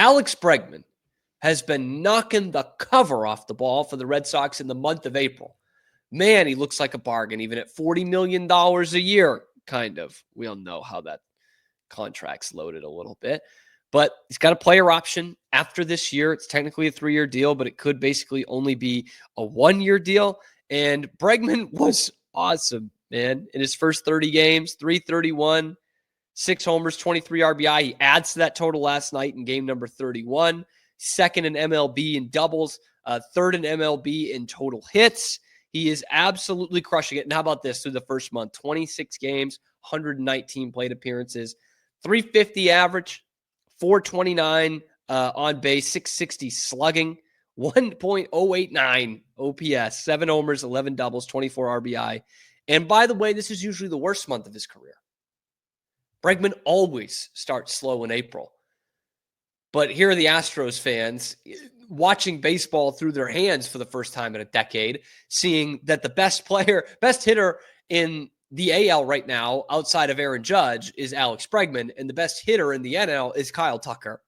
Alex Bregman has been knocking the cover off the ball for the Red Sox in the month of April. Man, he looks like a bargain, even at $40 million a year, kind of. We all know how that contract's loaded a little bit. But he's got a player option after this year. It's technically a 3-year deal, but it could basically only be a 1-year deal. And Bregman was awesome, man. In his first 30 games, 331, 6 homers, 23 RBI. He adds to that total last night in game number 31. Second in MLB in doubles, third in MLB in total hits. He is absolutely crushing it. And how about this through the first month? 26 games, 119 plate appearances, 350 average, 429 on base, 660 slugging, 1.089 OPS, 7 homers, 11 doubles, 24 RBI. And by the way, this is usually the worst month of his career. Bregman always starts slow in April. But here are the Astros fans watching baseball through their hands for the first time in a decade, seeing that the best hitter in the AL right now, outside of Aaron Judge, is Alex Bregman, and the best hitter in the NL is Kyle Tucker.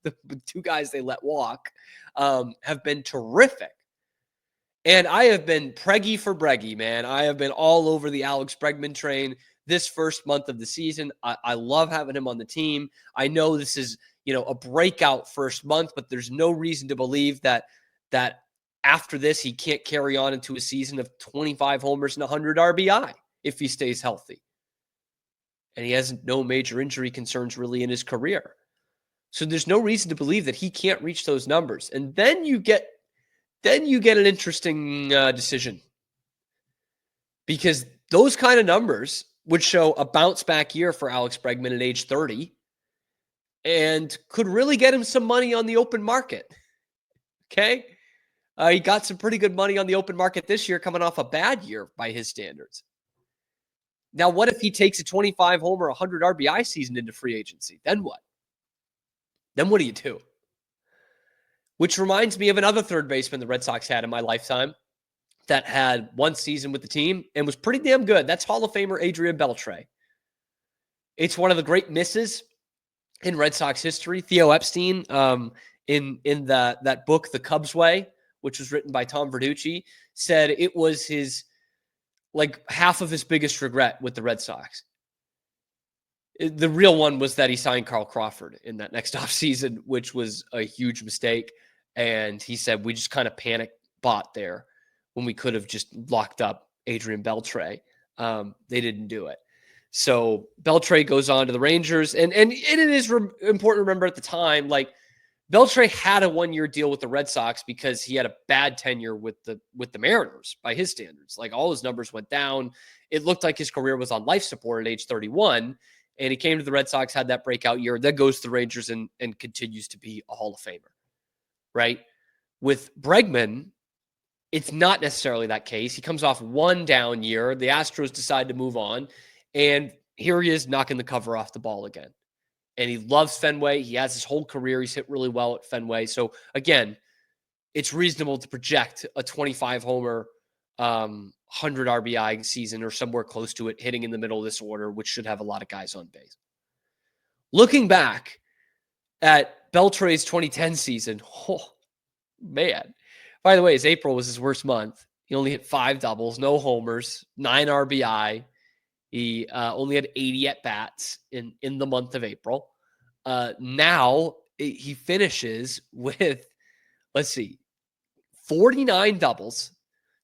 The 2 guys they let walk have been terrific. And I have been preggy for Breggy, man. I have been all over the Alex Bregman train this first month of the season. I love having him on the team. I know this is, a breakout first month, but there's no reason to believe that after this, he can't carry on into a season of 25 homers and 100 RBI if he stays healthy. And he has no major injury concerns really in his career. So there's no reason to believe that he can't reach those numbers. And then you get an interesting decision, because those kind of numbers would show a bounce back year for Alex Bregman at age 30 and could really get him some money on the open market. Okay? He got some pretty good money on the open market this year, coming off a bad year by his standards. Now, what if he takes a 25 homer, 100 RBI season into free agency? Then what? Then what do you do? Which reminds me of another third baseman the Red Sox had in my lifetime that had 1 season with the team and was pretty damn good. That's Hall of Famer Adrian Beltre. It's one of the great misses in Red Sox history. Theo Epstein, in that book, The Cubs Way, which was written by Tom Verducci, said it was half of his biggest regret with the Red Sox. The real one was that he signed Carl Crawford in that next offseason, which was a huge mistake. And he said, we just kind of panic bought there when we could have just locked up Adrian Beltre. They didn't do it. So Beltre goes on to the Rangers. And it is important to remember at the time, Beltre had a 1-year deal with the Red Sox because he had a bad tenure with the Mariners by his standards. All his numbers went down. It looked like his career was on life support at age 31. And he came to the Red Sox, had that breakout year, then goes to the Rangers and continues to be a Hall of Famer, right? With Bregman, it's not necessarily that case. He comes off 1 down year. The Astros decide to move on. And here he is knocking the cover off the ball again. And he loves Fenway. He has his whole career. He's hit really well at Fenway. So, again, it's reasonable to project a 25-homer, 100 RBI season or somewhere close to it, hitting in the middle of this order, which should have a lot of guys on base. Looking back at Beltre's 2010 season, oh, man. By the way, his April was his worst month. He only hit 5 doubles, no homers, 9 RBI. He only had 80 at-bats in the month of April. Now he finishes with, 49 doubles,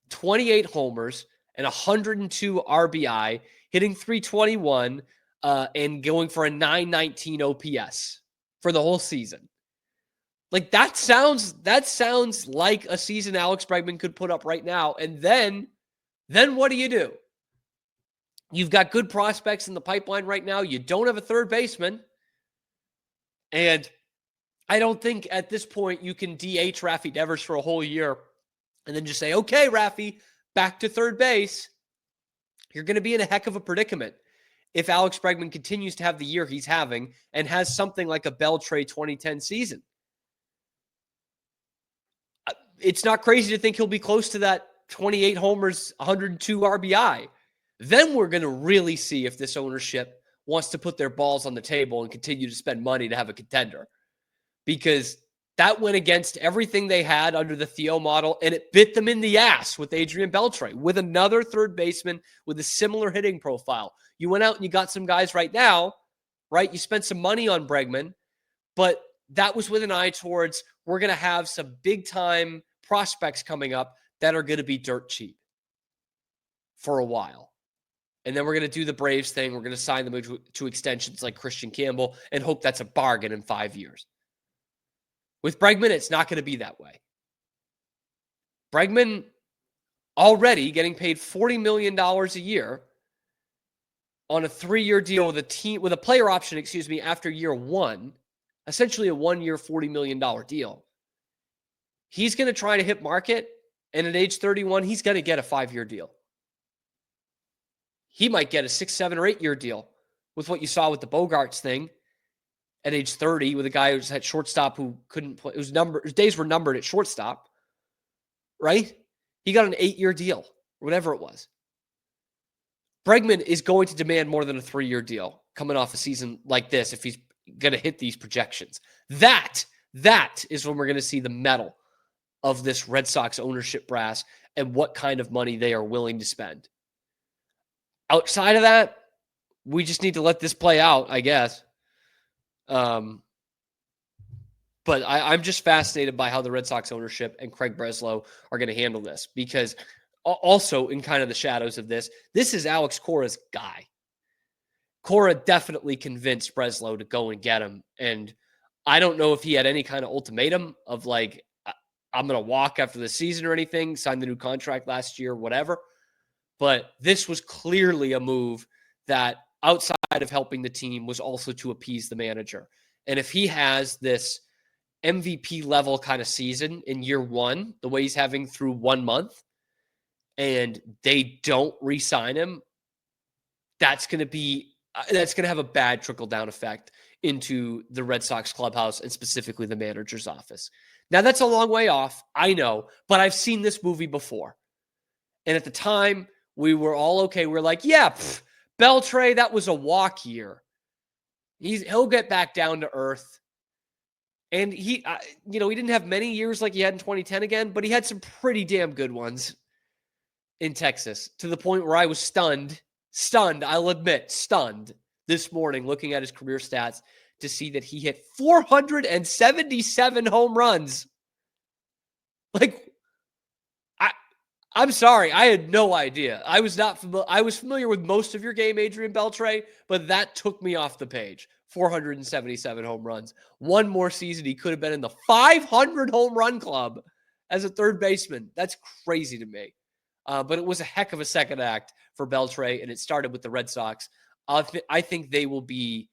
28 homers, and 102 RBI, hitting 321 and going for a 919 OPS for the whole season. That sounds like a season Alex Bregman could put up right now. And then what do? You've got good prospects in the pipeline right now. You don't have a third baseman. And I don't think at this point you can DH Raffy Devers for a whole year and then just say, okay, Raffy, back to third base. You're going to be in a heck of a predicament if Alex Bregman continues to have the year he's having and has something like a Beltre 2010 season. It's not crazy to think he'll be close to that 28 homers, 102 RBI. Then we're going to really see if this ownership wants to put their balls on the table and continue to spend money to have a contender. because that went against everything they had under the Theo model, and it bit them in the ass with Adrian Beltre, with another third baseman with a similar hitting profile. You went out and you got some guys right now, right? You spent some money on Bregman, but that was with an eye towards we're going to have some big-time prospects coming up that are going to be dirt cheap for a while. And then we're going to do the Braves thing. We're going to sign them to extensions like Christian Campbell and hope that's a bargain in 5 years. With Bregman, it's not going to be that way. Bregman already getting paid $40 million a year on a 3-year deal with a player option, after year one, essentially a 1-year, $40 million deal. He's going to try to hit market, and at age 31, he's going to get a 5-year deal. He might get a 6, 7, or 8-year deal with what you saw with the Bogarts thing at age 30 with a guy who's at shortstop who couldn't play. His days were numbered at shortstop, right? He got an 8-year deal, or whatever it was. Bregman is going to demand more than a 3-year deal coming off a season like this if he's going to hit these projections. That is when we're going to see the mettle of this Red Sox ownership brass and what kind of money they are willing to spend. Outside of that, we just need to let this play out, I guess. But I'm just fascinated by how the Red Sox ownership and Craig Breslow are going to handle this, because also in kind of the shadows of this is Alex Cora's guy. Cora definitely convinced Breslow to go and get him. And I don't know if he had any kind of ultimatum of like, I'm going to walk after the season or anything, signed the new contract last year, whatever. But this was clearly a move that, outside of helping the team, was also to appease the manager. And if he has this MVP level kind of season in year one, the way he's having through 1 month, and they don't re-sign him, that's going to have a bad trickle-down effect into the Red Sox clubhouse and specifically the manager's office. Now, that's a long way off, I know, but I've seen this movie before. And at the time, we were all okay. We're like, yeah, Beltre, that was a walk year. He'll get back down to earth. And he didn't have many years like he had in 2010 again, but he had some pretty damn good ones in Texas, to the point where I was stunned, I'll admit, stunned this morning looking at his career stats to see that he hit 477 home runs. Like, I'm sorry, I had no idea. I was familiar with most of your game, Adrian Beltre, but that took me off the page. 477 home runs. One more season, he could have been in the 500 home run club as a third baseman. That's crazy to me. But it was a heck of a second act for Beltre, and it started with the Red Sox. I think they will be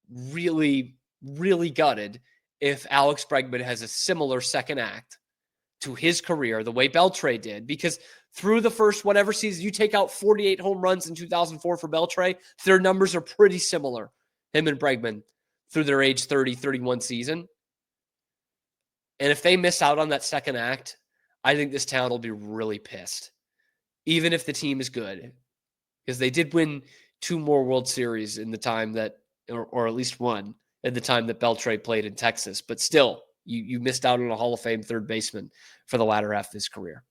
really, really gutted if Alex Bregman has a similar second act to his career the way Beltre did, because through the first whatever season, you take out 48 home runs in 2004 for Beltre, their numbers are pretty similar, him and Bregman, through their age 30, 31 season. And if they miss out on that second act, I think this town will be really pissed, even if the team is good, because they did win 2 more World Series in the time that, or at least one, at the time that Beltre played in Texas. But still, you missed out on a Hall of Fame third baseman for the latter half of his career.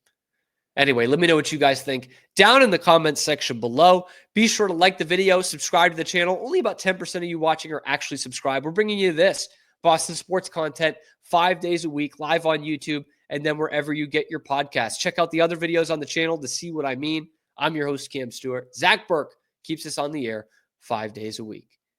Anyway, let me know what you guys think down in the comments section below. Be sure to like the video, subscribe to the channel. Only about 10% of you watching are actually subscribed. We're bringing you this Boston sports content 5 days a week, live on YouTube, and then wherever you get your podcasts. Check out the other videos on the channel to see what I mean. I'm your host, Cam Stuart. Zach Burke keeps us on the air 5 days a week.